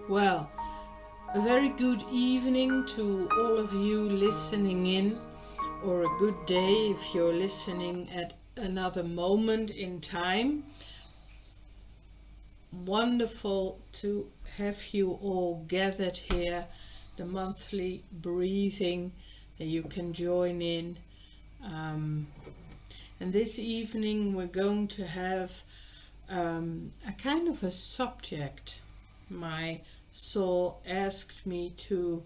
Well, a very good evening to all of you listening in, or a good day if you're listening at another moment in time. Wonderful to have you all gathered here, the monthly breathing that you can join in. And this evening we're going to have a kind of a subject. My soul asked me to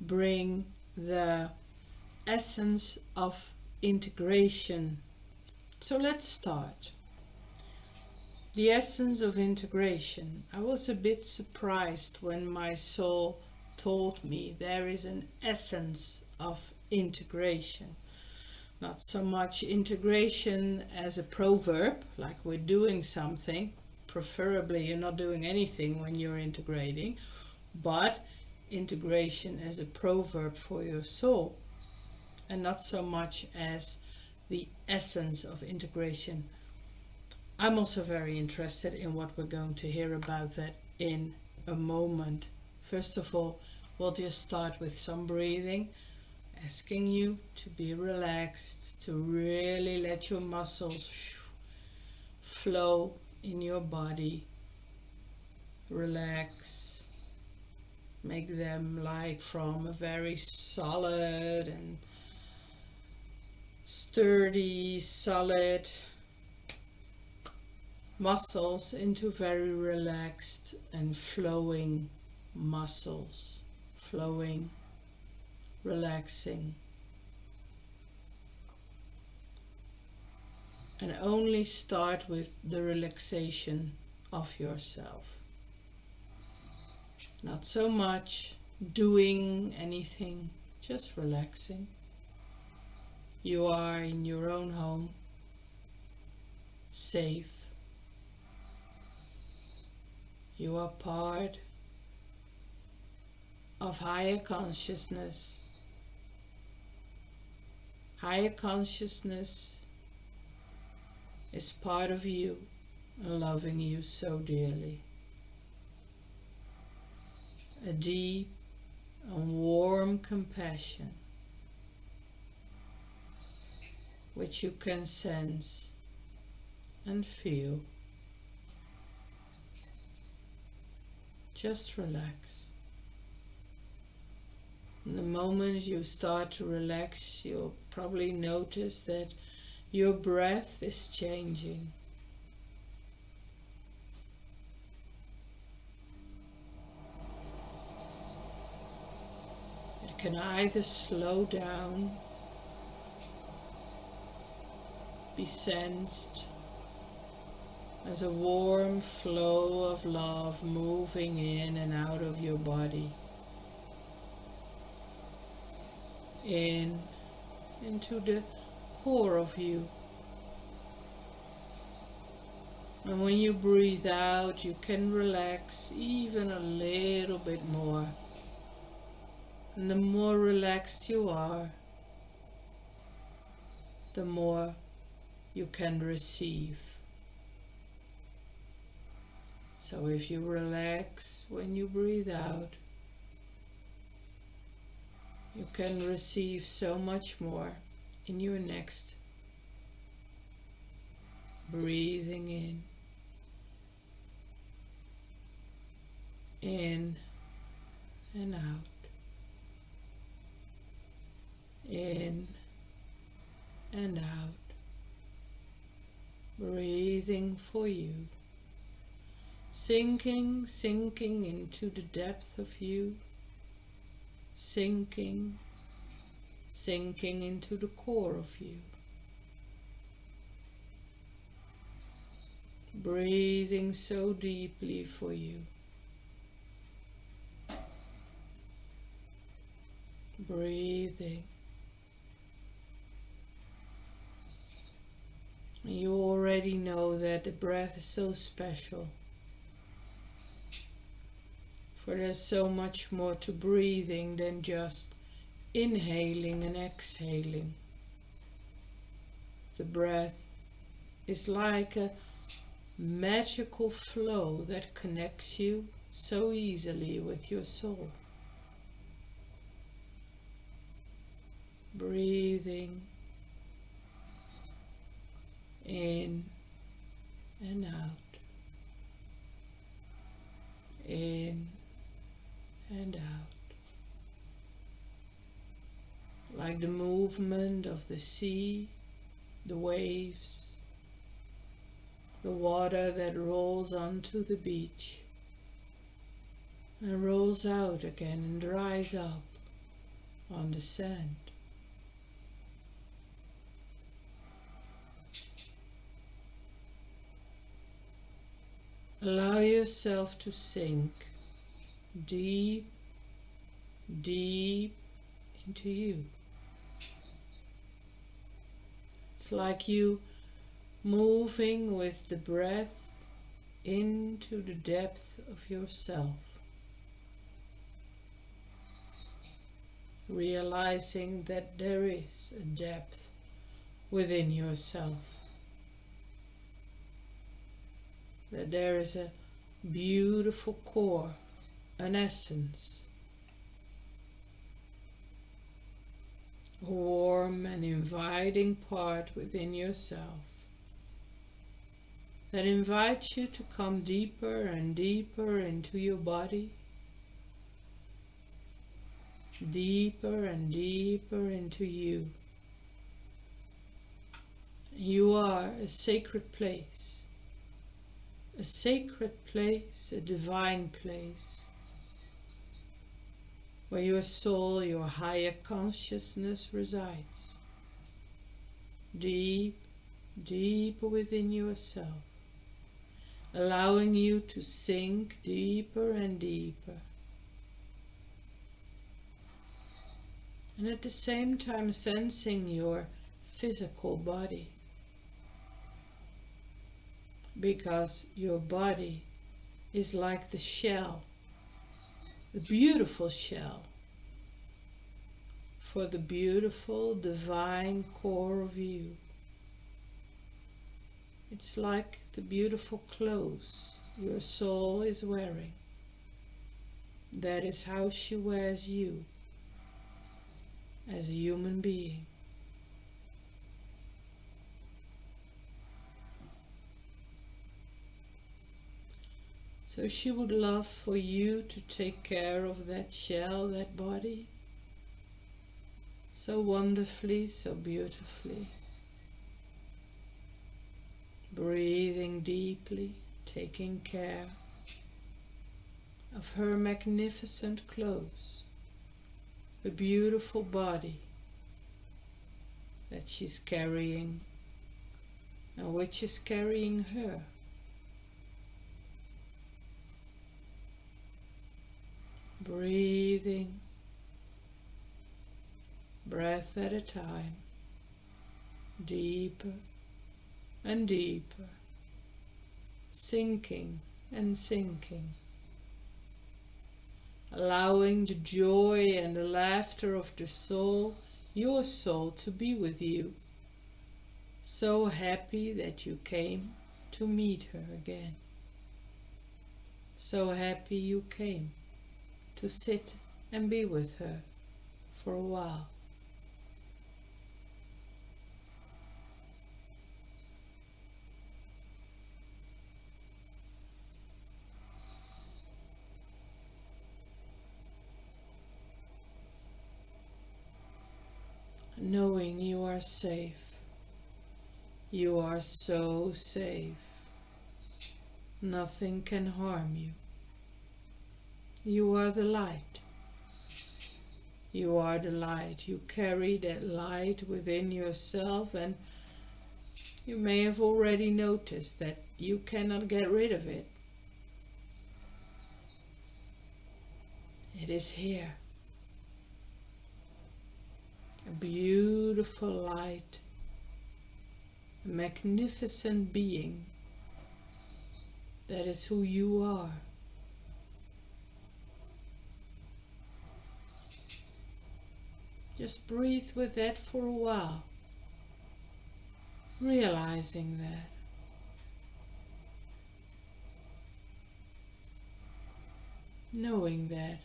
bring the essence of integration. So let's start. The essence of integration. I was a bit surprised when my soul told me there is an essence of integration. Not so much integration as a proverb, like we're doing something. Preferably you're not doing anything when you're integrating, but integration as a proverb for your soul, and not so much as the essence of integration. I'm also very interested in what we're going to hear about that in a moment. First of all, we'll just start with some breathing, asking you to be relaxed, to really let your muscles flow in your body. Relax. Make them like from a very solid and sturdy, solid muscles into very relaxed and flowing muscles. Flowing, relaxing. And only start with the relaxation of yourself. Not so much doing anything, just relaxing. You are in your own home, safe. You are part of higher consciousness. Higher consciousness is part of you, loving you so dearly. A deep and warm compassion which you can sense and feel. Just relax. And the moment you start to relax, you'll probably notice that your breath is changing. It can either slow down, be sensed as a warm flow of love moving in and out of your body, into the core of you. And when you breathe out, you can relax even a little bit more. And the more relaxed you are, the more you can receive. So if you relax when you breathe out, you can receive so much more in your next breathing in and out, in and out, breathing for you, sinking into the depth of you, sinking into the core of you. Breathing so deeply for you. Breathing. You already know that the breath is so special. For there's so much more to breathing than just inhaling and exhaling. The breath is like a magical flow that connects you so easily with your soul. Breathing in and out, in and out, like the movement of the sea, the waves, the water that rolls onto the beach and rolls out again and dries up on the sand. Allow yourself to sink deep, deep into you. It's like you moving with the breath into the depth of yourself, realizing that there is a depth within yourself, that there is a beautiful core, an essence, a warm and inviting part within yourself that invites you to come deeper and deeper into your body, deeper and deeper into you. You are a sacred place, a divine place, where your soul, your higher consciousness resides, deep, deep within yourself, allowing you to sink deeper and deeper, and at the same time sensing your physical body, because your body is like the shell, the beautiful shell for the beautiful divine core of you. It's like the beautiful clothes your soul is wearing. That is how she wears you as a human being. So she would love for you to take care of that shell, that body, so wonderfully, so beautifully. Breathing deeply, taking care of her magnificent clothes, the beautiful body that she's carrying and which is carrying her. Breathing, breath at a time, deeper and deeper, sinking and sinking, allowing the joy and the laughter of the soul, your soul, to be with you, so happy that you came to meet her again, so happy you came to sit and be with her for a while. Knowing you are safe. You are so safe. Nothing can harm you. You are the light. You are the light. You carry that light within yourself, and you may have already noticed that you cannot get rid of it. It is here. A beautiful light, a magnificent being. That is who you are. Just breathe with that for a while, realizing that. knowing that.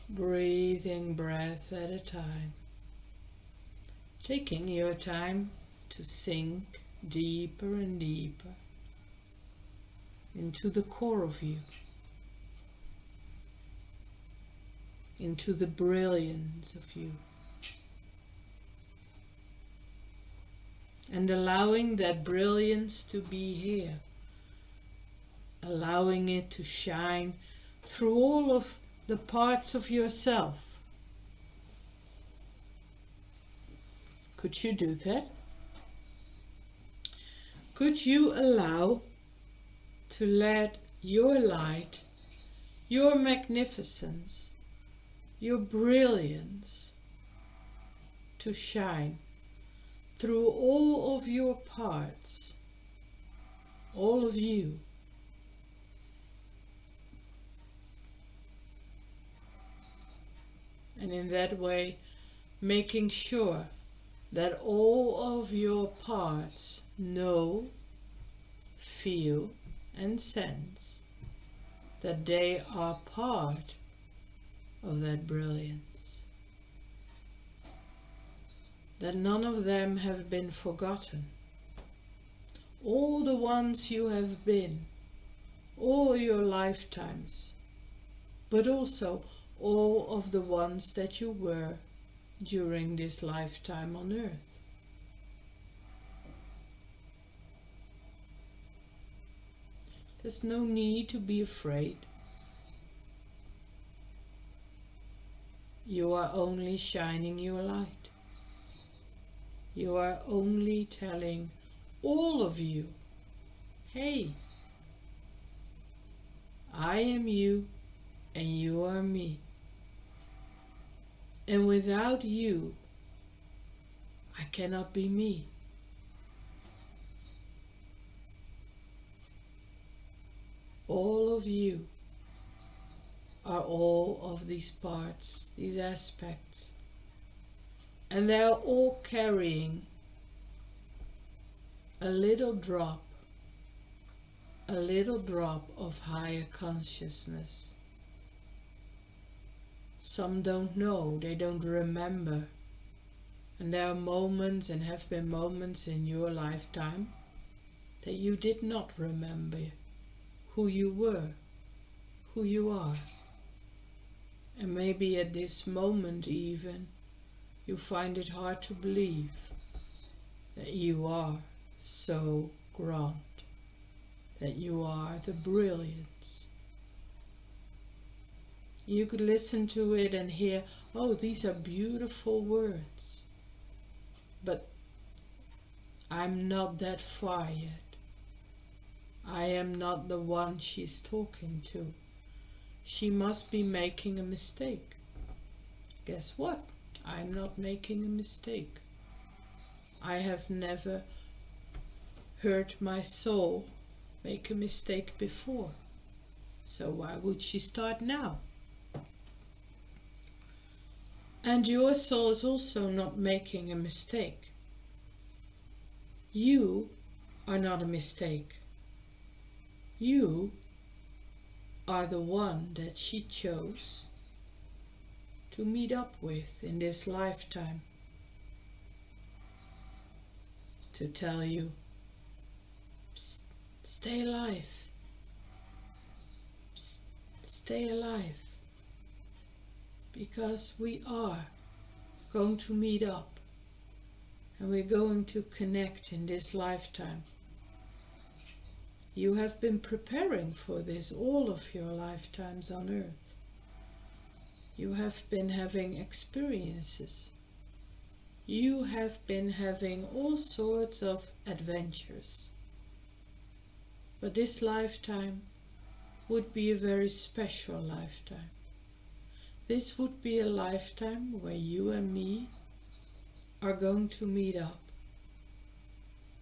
Breathing breath at a time, taking your time to sink deeper and deeper into the core of you, into the brilliance of you, and allowing that brilliance to be here, allowing it to shine through all of the parts of yourself. Could you do that? Could you allow to let your light, your magnificence, your brilliance to shine through all of your parts, all of you? And in that way, making sure that all of your parts know, feel, and sense that they are part of that brilliance. That none of them have been forgotten. All the ones you have been, all your lifetimes, but also all of the ones that you were during this lifetime on earth. There's no need to be afraid. You are only shining your light. You are only telling all of you, hey, I am you and you are me. And without you, I cannot be me. All of you are all of these parts, these aspects. And they are all carrying a little drop of higher consciousness. Some don't know, they don't remember. And there are moments, and have been moments in your lifetime, that you did not remember who you were, who you are. And maybe at this moment even, you find it hard to believe that you are so grand, that you are the brilliance. You could listen to it and hear, oh, these are beautiful words. But I'm not that far yet. I am not the one she's talking to. She must be making a mistake. Guess what? I'm not making a mistake. I have never heard my soul make a mistake before. So why would she start now? And your soul is also not making a mistake. You are not a mistake. You are the one that she chose to meet up with in this lifetime. To tell you, psst, stay alive. Psst, stay alive. Because we are going to meet up and we're going to connect in this lifetime. You have been preparing for this all of your lifetimes on earth. You have been having experiences. You have been having all sorts of adventures. But this lifetime would be a very special lifetime. This would be a lifetime where you and me are going to meet up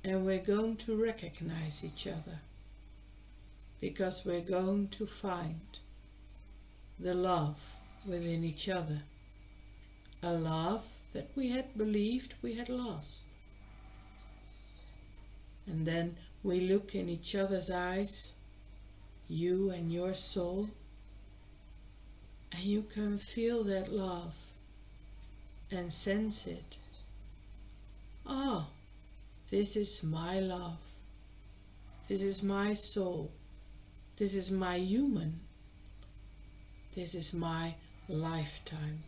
and we're going to recognize each other, because we're going to find the love within each other, a love that we had believed we had lost. And then we look in each other's eyes, you and your soul, and you can feel that love and sense it. Ah, this is my love. This is my soul. This is my human. This is my lifetime.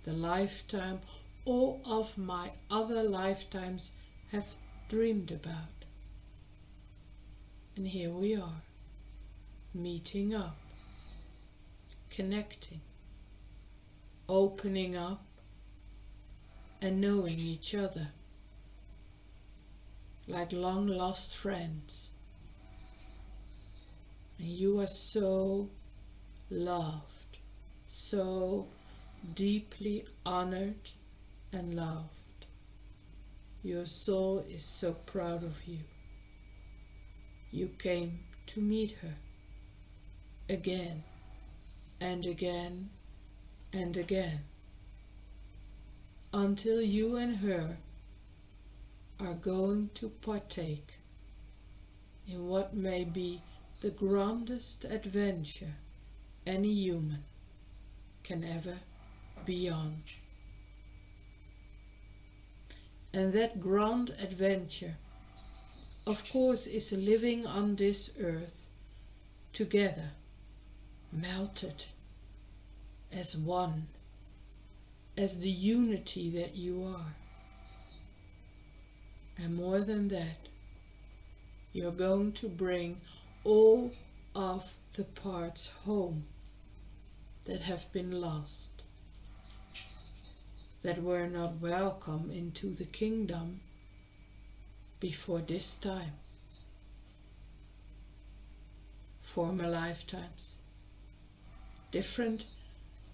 The lifetime all of my other lifetimes have dreamed about. And here we are, meeting up, connecting, opening up, and knowing each other like long lost friends. And you are so loved, so deeply honored and loved. Your soul is so proud of you. You came to meet her again and again and again, until you and her are going to partake in what may be the grandest adventure any human can ever be on. And that grand adventure, of course, is living on this earth together, melted as one, as the unity that you are. And more than that, you're going to bring all of the parts home that have been lost, that were not welcome into the kingdom before this time. Former lifetimes, different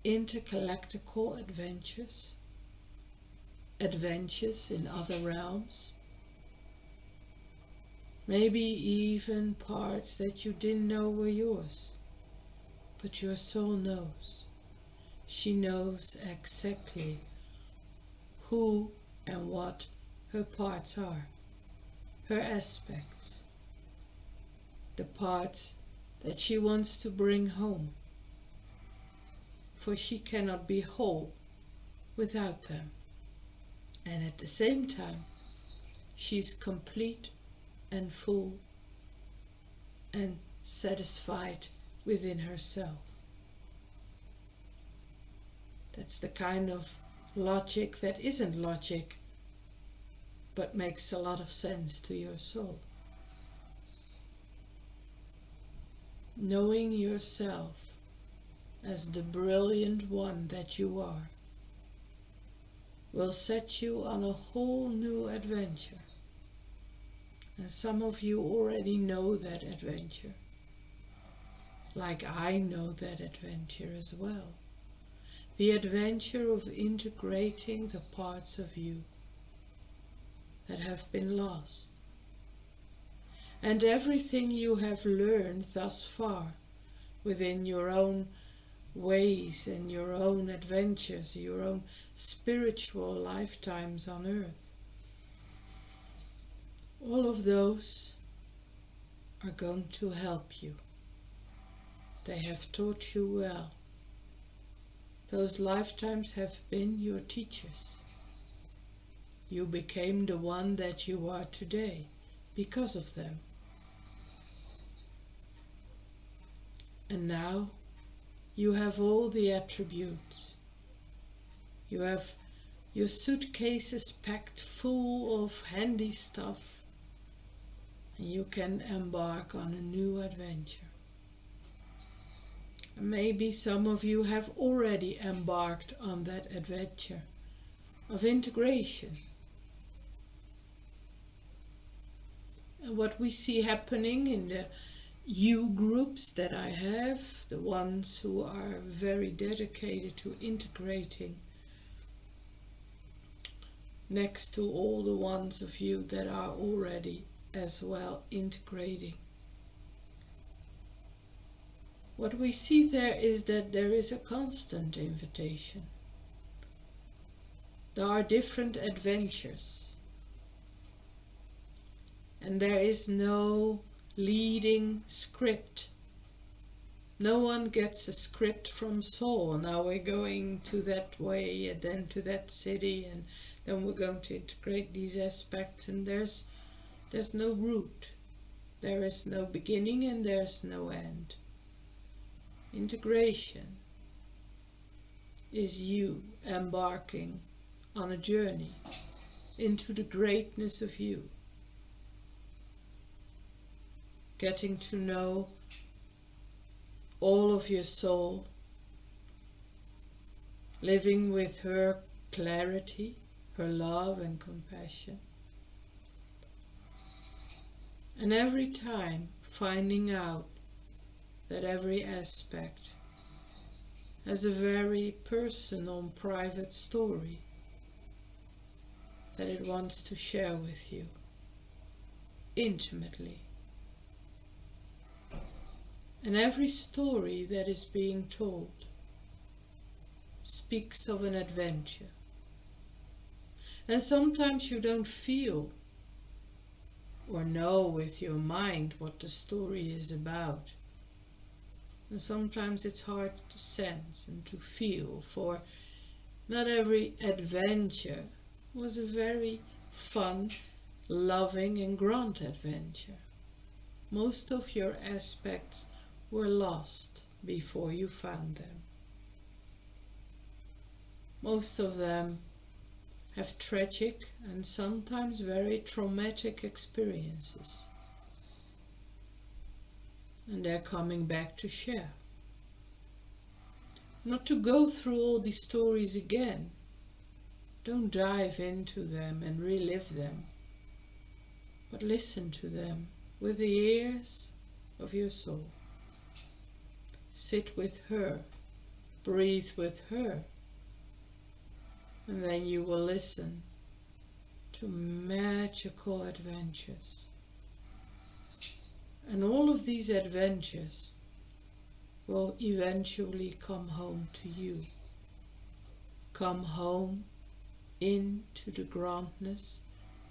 intergalactical adventures, adventures in other realms, maybe even parts that you didn't know were yours, but your soul knows. She knows exactly who and what her parts are, her aspects, the parts that she wants to bring home, for she cannot be whole without them. And at the same time, she's complete and full and satisfied within herself. That's the kind of logic that isn't logic, but makes a lot of sense to your soul. Knowing yourself as the brilliant one that you are will set you on a whole new adventure. And some of you already know that adventure, like I know that adventure as well. The adventure of integrating the parts of you that have been lost. And everything you have learned thus far within your own ways and your own adventures, your own spiritual lifetimes on earth. All of those are going to help you. They have taught you well. Those lifetimes have been your teachers. You became the one that you are today because of them. And now you have all the attributes. You have your suitcases packed full of handy stuff, and you can embark on a new adventure. And maybe some of you have already embarked on that adventure of integration. And what we see happening in the you groups that I have, the ones who are very dedicated to integrating, next to all the ones of you that are already as well integrating. What we see there is that there is a constant invitation. There are different adventures, and there is no leading script. No one gets a script from soul. Now we're going to that way and then to that city, and then we're going to integrate these aspects, and there's no route. There is no beginning and there's no end. Integration is you embarking on a journey into the greatness of you. Getting to know all of your soul, living with her clarity, her love and compassion. And every time finding out that every aspect has a very personal, private story that it wants to share with you intimately. And every story that is being told speaks of an adventure. And sometimes you don't feel or know with your mind what the story is about. And sometimes it's hard to sense and to feel, for not every adventure was a very fun, loving and grand adventure. Most of your aspects were lost before you found them. Most of them have tragic and sometimes very traumatic experiences. And they're coming back to share. Not to go through all these stories again. Don't dive into them and relive them, but listen to them with the ears of your soul. Sit with her, breathe with her, and then you will listen to magical adventures. And all of these adventures will eventually come home to you. Come home into the grandness,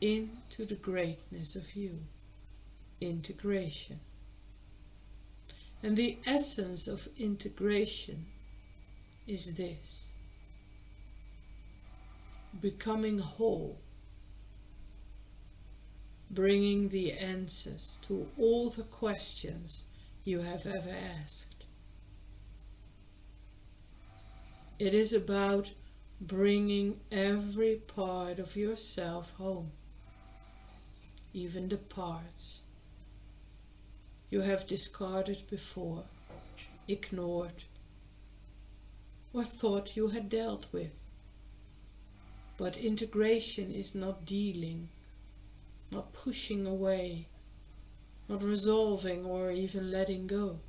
into the greatness of you. Integration. And the essence of integration is this: becoming whole, bringing the answers to all the questions you have ever asked. It is about bringing every part of yourself home, even the parts you have discarded before, ignored, or thought you had dealt with. But integration is not dealing, not pushing away, not resolving or even letting go.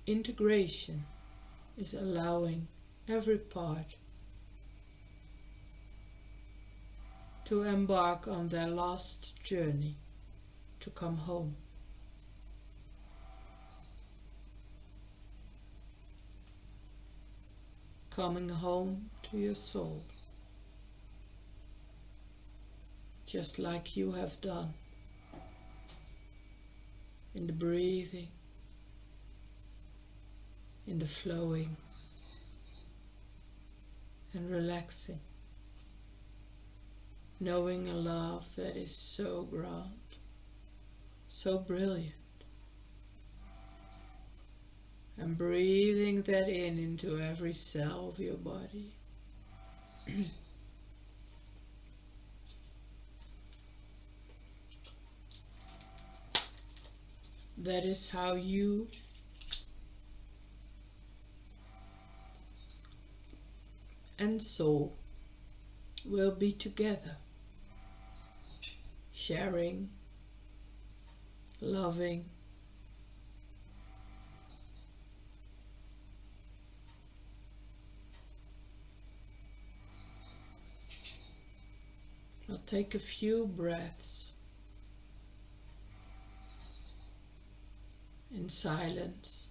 Integration is allowing every part to embark on their last journey to come home. Coming home to your soul, just like you have done in the breathing, in the flowing and relaxing, knowing a love that is so grand, so brilliant, and breathing that in into every cell of your body. That is how you and soul will be together, sharing, loving, I'll take a few breaths in silence.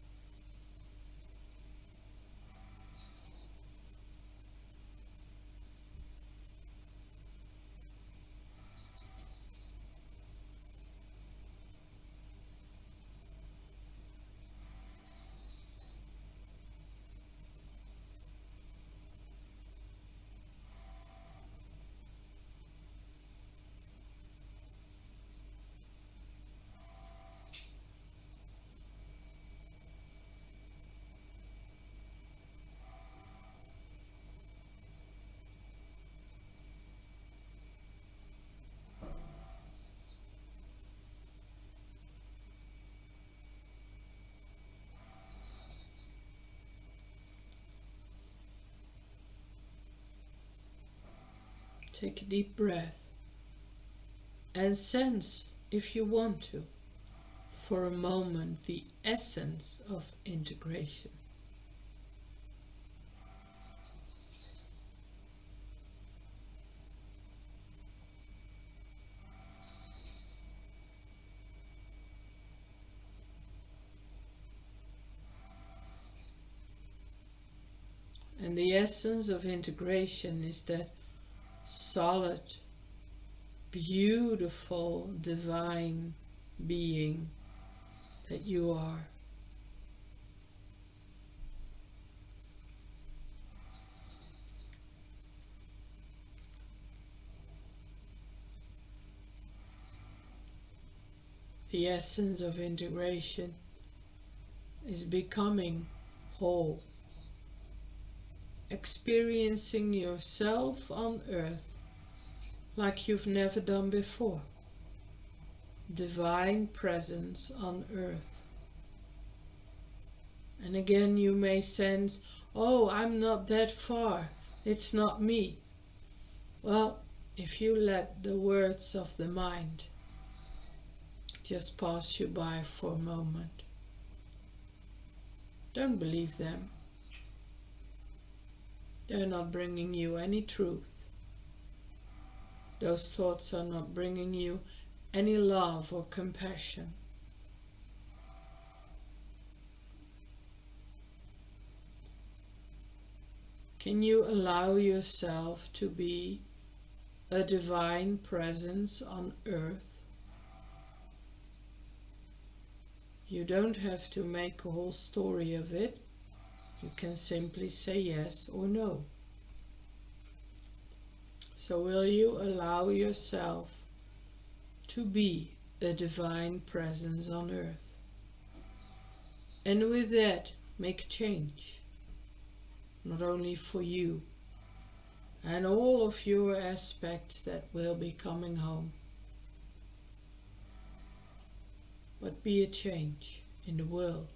Take a deep breath and sense, if you want to, for a moment the essence of integration. And the essence of integration is that solid, beautiful, divine being that you are. The essence of integration is becoming whole, experiencing yourself on earth like you've never done before. Divine presence on earth. And again you may sense, oh, I'm not that far, it's not me. Well, if you let the words of the mind just pass you by for a moment, don't believe them. They're not bringing you any truth. Those thoughts are not bringing you any love or compassion. Can you allow yourself to be a divine presence on earth? You don't have to make a whole story of it. You can simply say yes or no. So will you allow yourself to be a divine presence on earth? And with that, make a change. Not only for you and all of your aspects that will be coming home, but be a change in the world.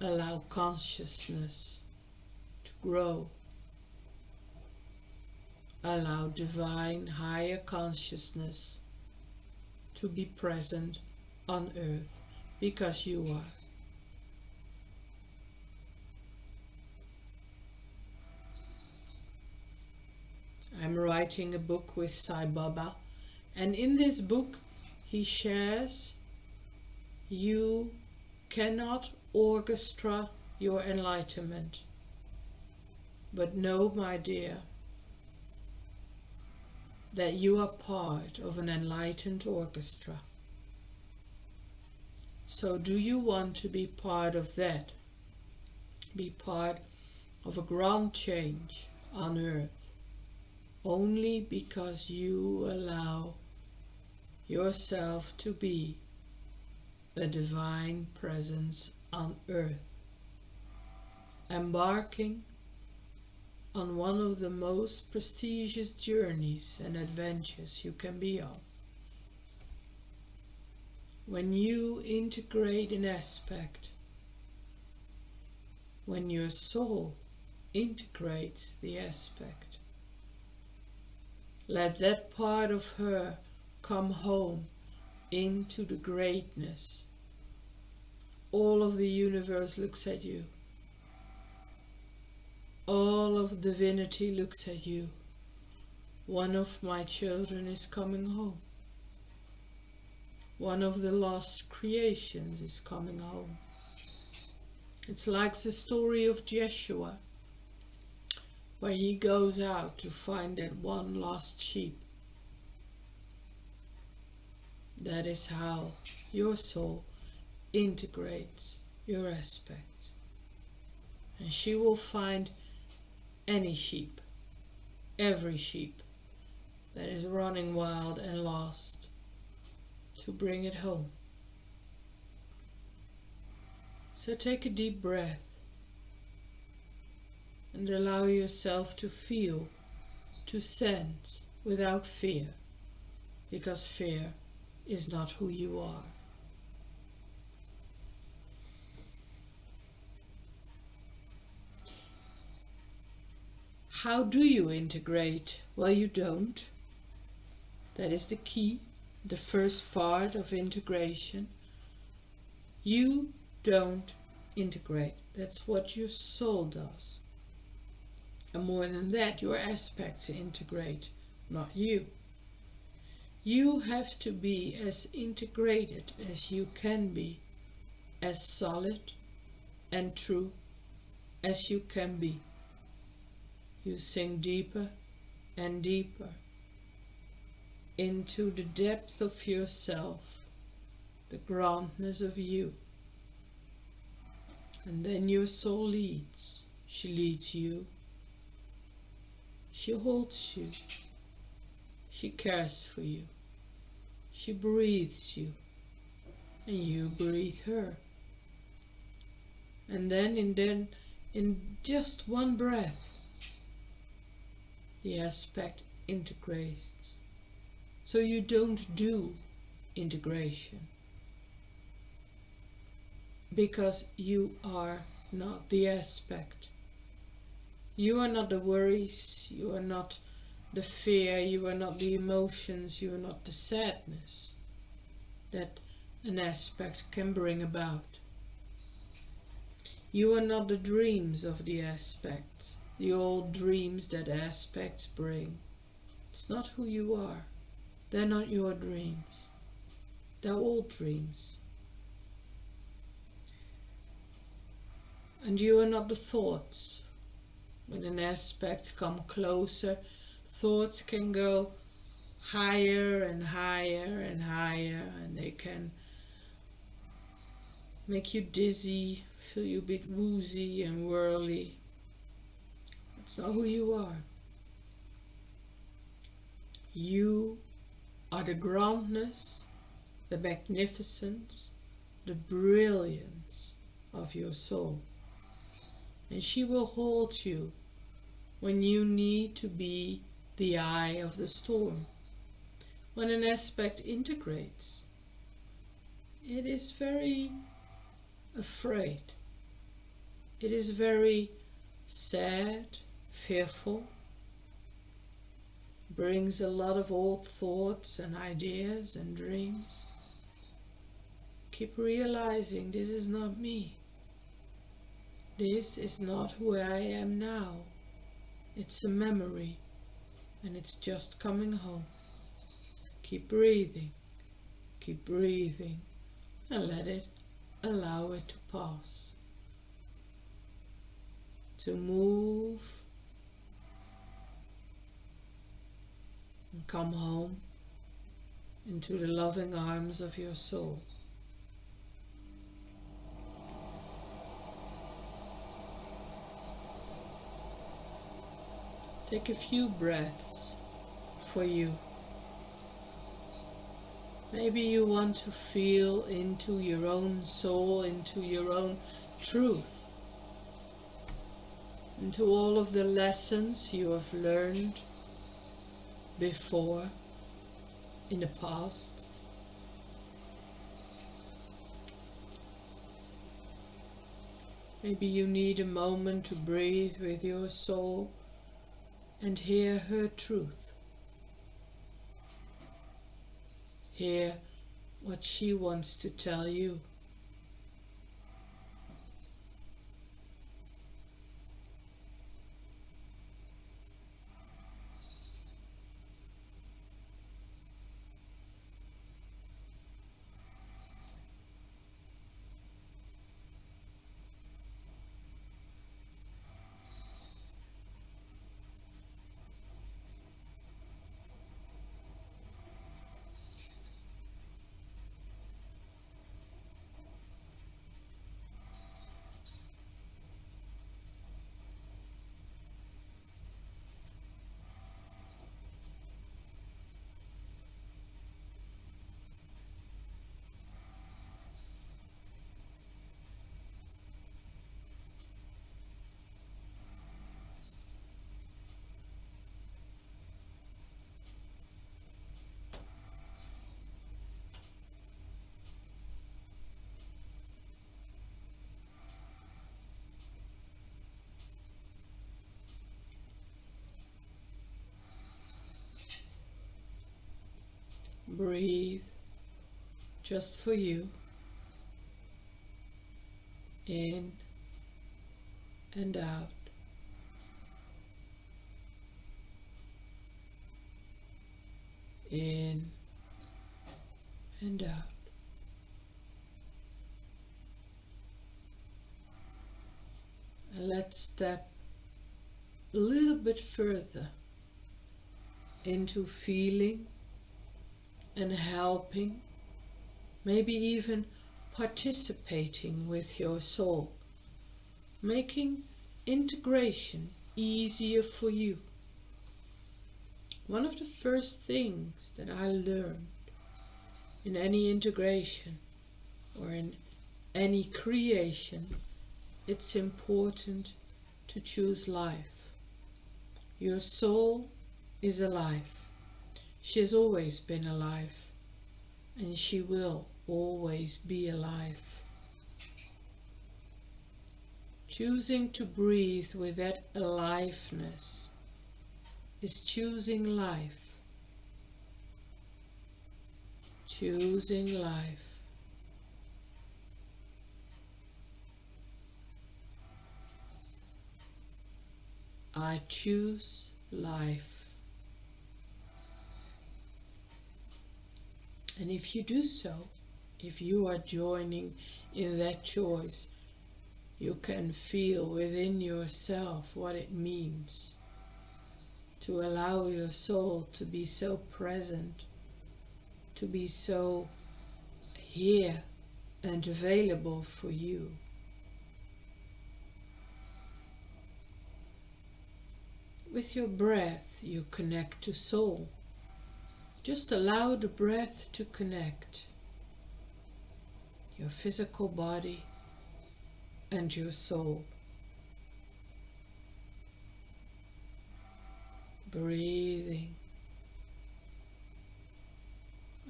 Allow consciousness to grow. Allow divine higher consciousness to be present on earth because you are. I'm writing a book with Sai Baba, and in this book he shares you cannot orchestra your enlightenment. But know, my dear, that you are part of an enlightened orchestra. So do you want to be part of that? Be part of a grand change on earth only because you allow yourself to be a divine presence on earth, embarking on one of the most prestigious journeys and adventures you can be on. When you integrate an aspect, when your soul integrates the aspect, let that part of her come home into the greatness. All of the universe looks at you. All of divinity looks at you. One of my children is coming home. One of the lost creations is coming home. It's like the story of Joshua, where he goes out to find that one lost sheep. That is how your soul integrates your aspects. And she will find any sheep, every sheep that is running wild and lost, to bring it home. So take a deep breath and allow yourself to feel, to sense without fear, because fear is not who you are. How do you integrate? Well, you don't. That is the key, the first part of integration. You don't integrate. That's what your soul does. And more than that, your aspects integrate, not you. You have to be as integrated as you can be, as solid and true as you can be. You sink deeper and deeper into the depth of yourself, the grandness of you. And then your soul leads. She leads you. She holds you. She cares for you. She breathes you. And you breathe her. And then in just one breath, the aspect integrates. So you don't do integration, because you are not the aspect. You are not the worries, you are not the fear, you are not the emotions, you are not the sadness that an aspect can bring about. You are not the dreams of the aspect, the old dreams that aspects bring. It's not who you are. They're not your dreams. They're old dreams. And you are not the thoughts. When an aspect comes closer, thoughts can go higher and higher and higher, and they can make you dizzy, feel you a bit woozy and whirly. It's not who you are. You are the grandness, the magnificence, the brilliance of your soul. And she will hold you when you need to be the eye of the storm. When an aspect integrates, it is very afraid. It is very sad, fearful, brings a lot of old thoughts and ideas and dreams. Keep realizing this is not me. This is not who I am now. It's a memory, and it's just coming home. Keep breathing, and let it, allow it to pass. To move and come home into the loving arms of your soul. Take a few breaths for you. Maybe you want to feel into your own soul, into your own truth, into all of the lessons you have learned before, in the past. Maybe you need a moment to breathe with your soul and hear her truth. Hear what she wants to tell you. Breathe just for you, in and out. In and out. And let's step a little bit further into feeling and helping, maybe even participating with your soul, making integration easier for you. One of the first things that I learned in any integration or in any creation, it's important to choose life. Your soul is alive. She has always been alive, and she will always be alive. Choosing to breathe with that aliveness is choosing life. Choosing life. I choose life. And if you do so, if you are joining in that choice, you can feel within yourself what it means to allow your soul to be so present, to be so here and available for you. With your breath, you connect to soul. Just allow the breath to connect your physical body and your soul. Breathing,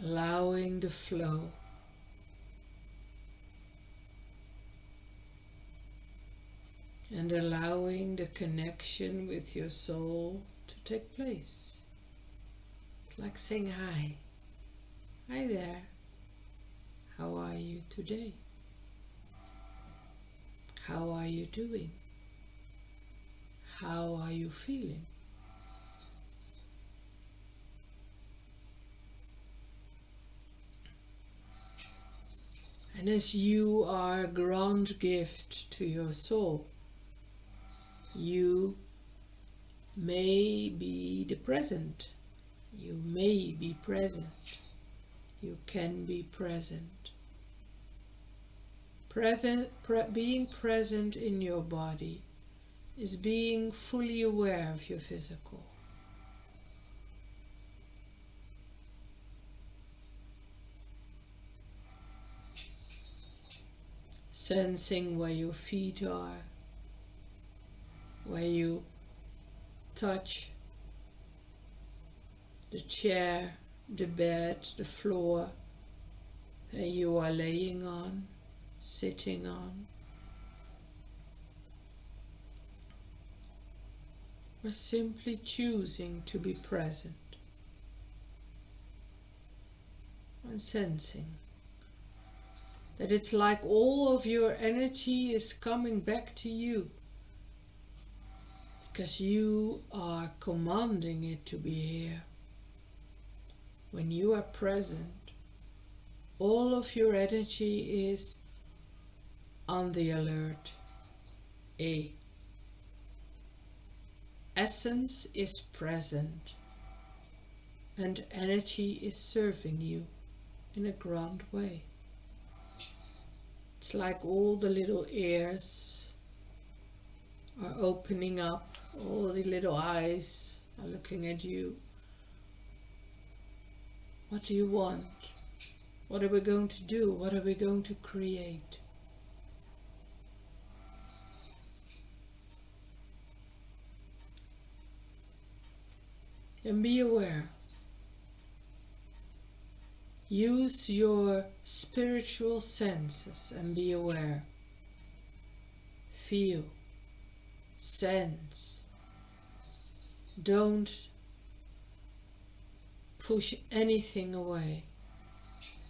allowing the flow. And allowing the connection with your soul to take place. It's like saying hi. Hi there. How are you today? How are you doing? How are you feeling? And as you are a grand gift to your soul, you may be the present. You may be present. You can be present. Being present in your body is being fully aware of your physical. Sensing where your feet are, where you touch the chair, the bed, the floor that you are laying on, sitting on. Or simply choosing to be present and sensing that it's like all of your energy is coming back to you, because you are commanding it to be here. When you are present, all of your energy is on the alert. Essence is present, and energy is serving you in a grand way. It's like all the little ears are opening up, all the little eyes are looking at you. What do you want? What are we going to do? What are we going to create? And be aware. Use your spiritual senses and be aware. Feel, sense. Don't push anything away.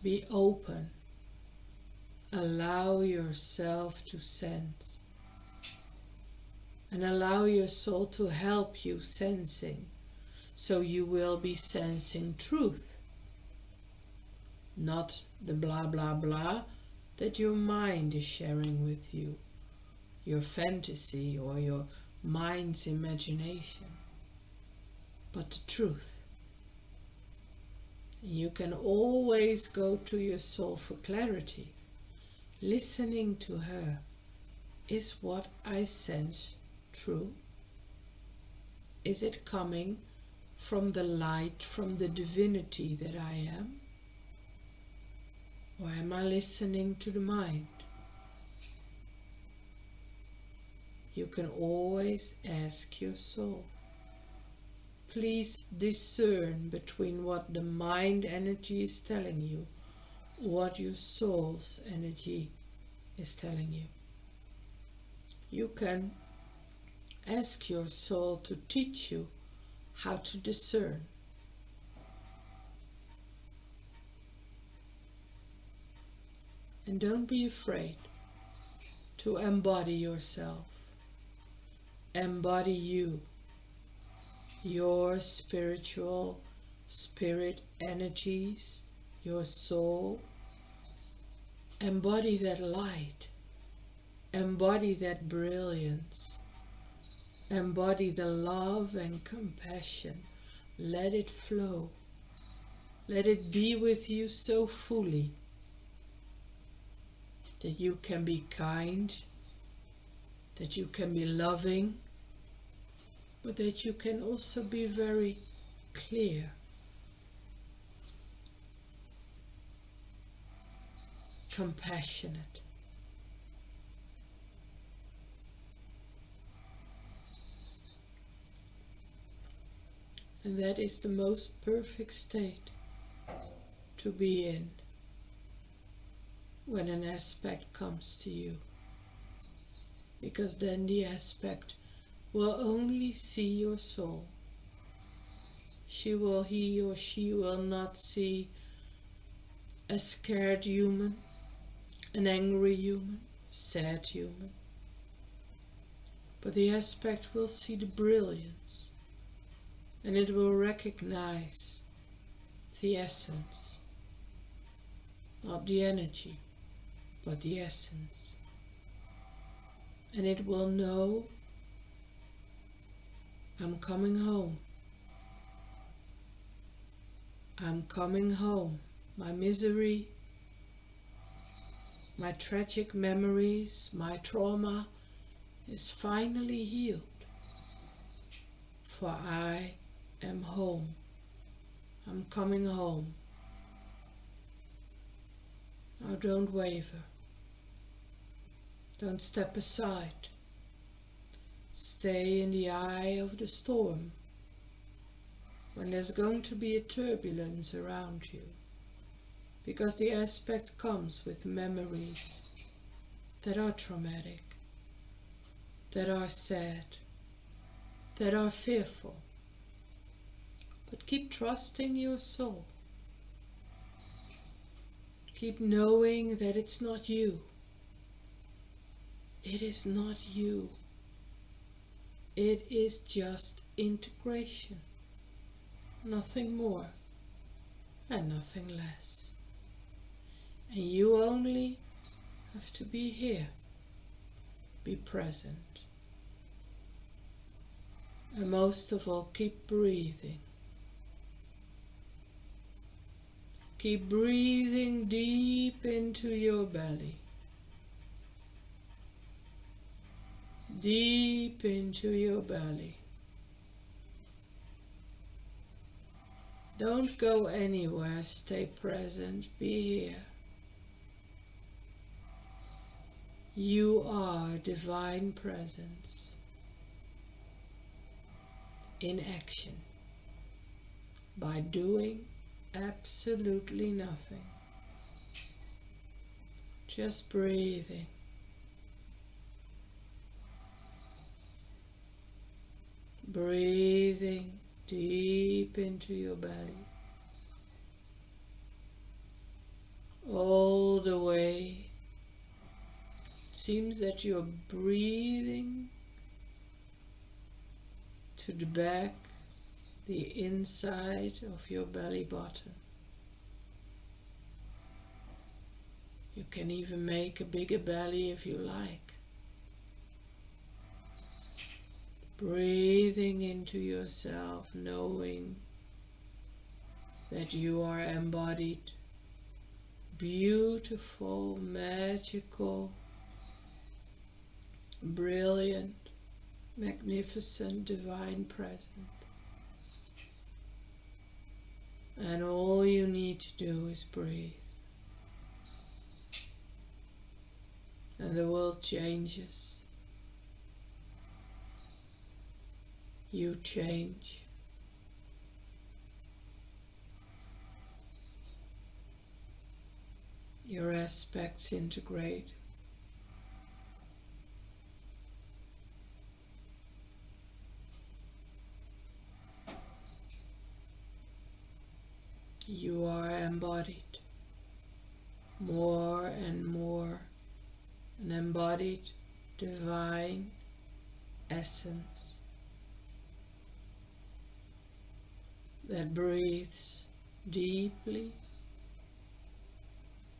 Be open. Allow yourself to sense. And allow your soul to help you sensing. So you will be sensing truth. Not the blah blah blah that your mind is sharing with you. Your fantasy or your mind's imagination. But the truth. You can always go to your soul for clarity. Listening to her. Is what I sense true? Is it coming from the light, from the divinity that I am? Or am I listening to the mind? You can always ask your soul. Please discern between what the mind energy is telling you, what your soul's energy is telling you. You can ask your soul to teach you how to discern. And don't be afraid to embody yourself. Embody you, your spiritual spirit energies, your soul. Embody that light. Embody that brilliance. Embody the love and compassion. Let it flow. Let it be with you so fully that you can be kind, that you can be loving, but that you can also be very clear. Compassionate. And that is the most perfect state to be in when an aspect comes to you. Because then the aspect will only see your soul. He or she will not see a scared human, an angry human, sad human. But the aspect will see the brilliance, and it will recognize the essence, not the energy, but the essence. And it will know, I'm coming home. I'm coming home. My misery, my tragic memories, my trauma is finally healed. For I am home. I'm coming home. Now don't waver. Don't step aside. Stay in the eye of the storm when there's going to be a turbulence around you, because the aspect comes with memories that are traumatic, that are sad, that are fearful. But keep trusting your soul. Keep knowing that it's not you. It is not you. It is just integration. Nothing more and nothing less. And you only have to be here. Be present. And most of all, keep breathing. Keep breathing deep into your belly. Deep into your belly. Don't go anywhere, stay present, be here. You are divine presence in action by doing absolutely nothing. Just breathing. Breathing deep into your belly. all the way. It seems that you're breathing to the back, the inside of your belly button. You can even make a bigger belly if you like. Breathing into yourself, knowing that you are embodied, beautiful, magical, brilliant, magnificent, divine presence. And all you need to do is breathe. And the world changes. You change. Your aspects integrate. You are embodied more and more, an embodied divine essence that breathes deeply,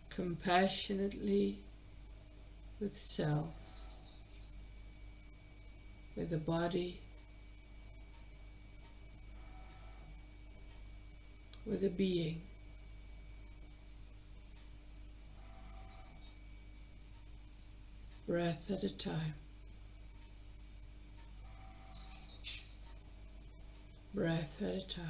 compassionately with self, with the body, with a being. Breath at a time. Breath at a time.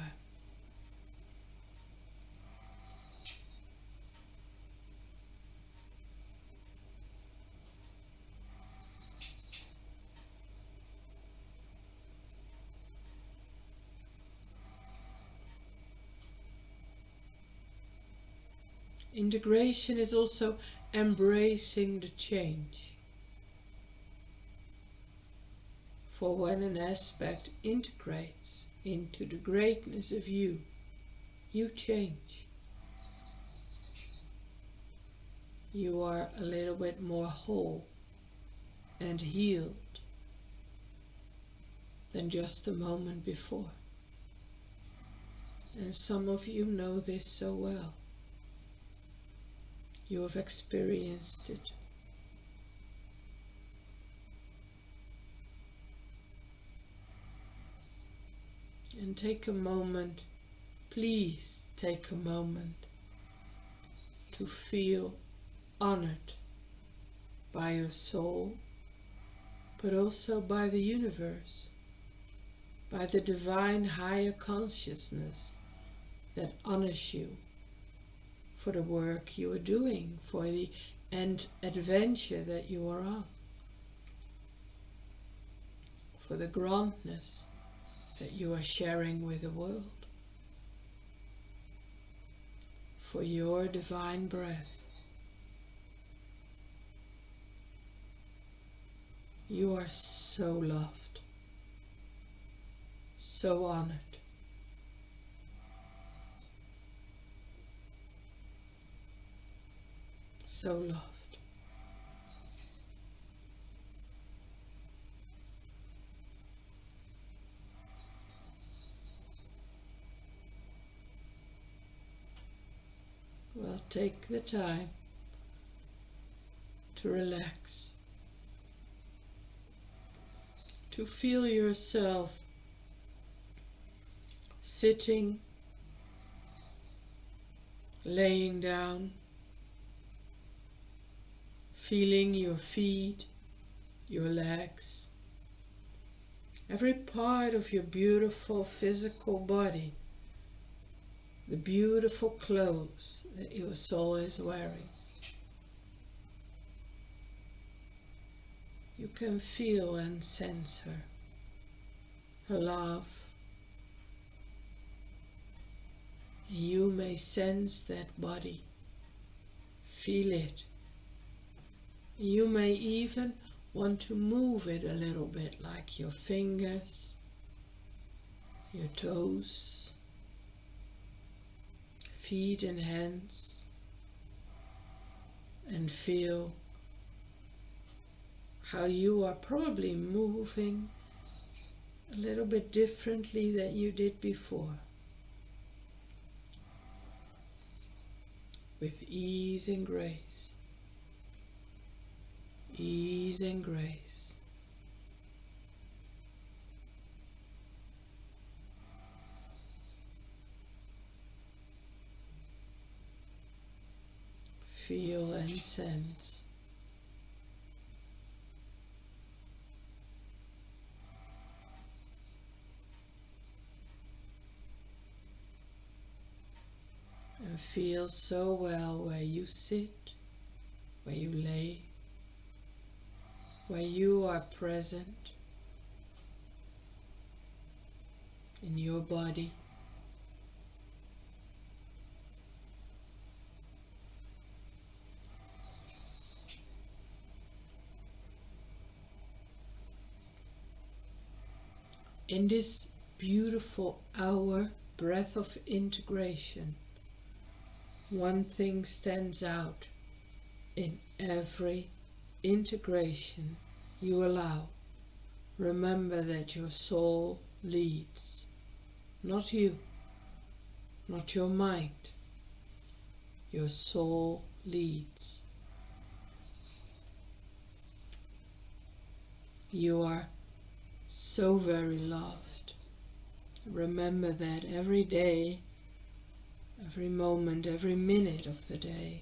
Integration is also embracing the change. For when an aspect integrates into the greatness of you, you change. You are a little bit more whole and healed than just a moment before. And some of you know this so well. You have experienced it. And take a moment, please take a moment to feel honored by your soul, but also by the universe, by the divine higher consciousness that honors you for the work you are doing, for the adventure that you are on, for the grandness that you are sharing with the world, for your divine breath. You are so loved, so honored. So loved. Well, take the time to relax, to feel yourself sitting, laying down, feeling your feet, your legs, every part of your beautiful physical body, the beautiful clothes that your soul is wearing. You can feel and sense her love. And you may sense that body, feel it. You may even want to move it a little bit, like your fingers, your toes, feet and hands. and feel how you are probably moving a little bit differently than you did before. With ease and grace. Ease and grace. Feel and sense. And feel so well where you sit, where you lay, where you are present in your body. In this beautiful hour, breath of integration, one thing stands out in every integration you allow. Remember that your soul leads, not you, not your mind. Your soul leads. You are so very loved. Remember that every day, every moment, every minute of the day,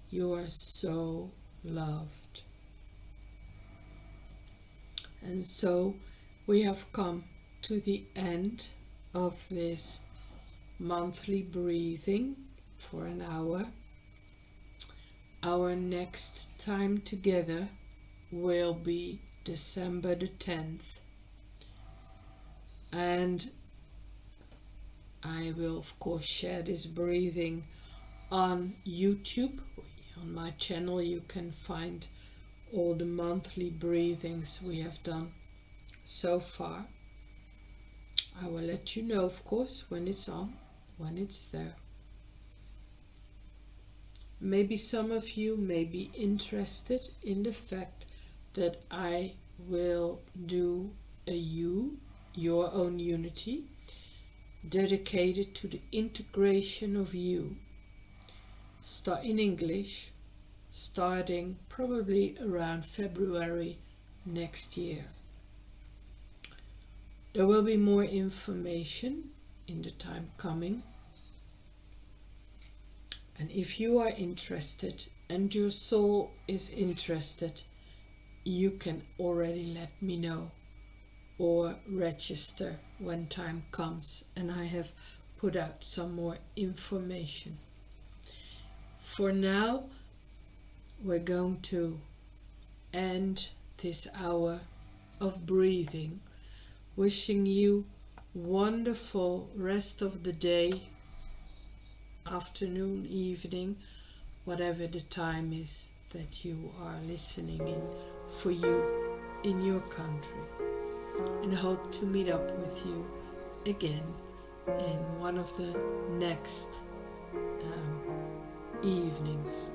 you are so loved. And so we have come to the end of this monthly breathing for an hour. Our next time together will be December the 10th. And I will of course share this breathing on YouTube. On my channel you can find all the monthly breathings we have done so far. I will let you know of course when it's on, when it's there. Maybe some of you may be interested in the fact that I will do a your own unity, dedicated to the integration of you. Start in English, starting probably around February next year. There will be more information in the time coming. And if you are interested and your soul is interested, you can already let me know or register when time comes and I have put out some more information. For now, we're going to end this hour of breathing, wishing you wonderful rest of the day, afternoon, evening, whatever the time is that you are listening in for you in your country, and hope to meet up with you again in one of the next evenings.